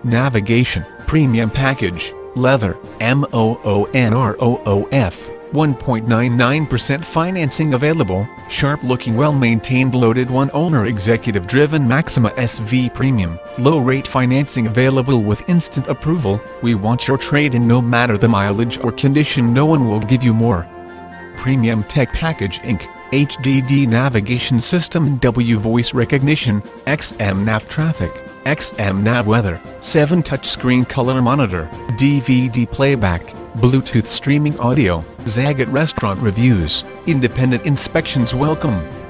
Navigation, Premium Package, Leather, MOONROOF, 1.99% financing available, sharp-looking well-maintained loaded one-owner executive-driven Maxima SV Premium, low-rate financing available with instant approval. We want your trade-in no matter the mileage or condition, no one will give you more. Premium Tech Package Inc., HDD Navigation System, W Voice Recognition, XM Nav Traffic, XM Nav Weather, 7 touchscreen color monitor, DVD playback, Bluetooth streaming audio, Zagat restaurant reviews, independent inspections welcome.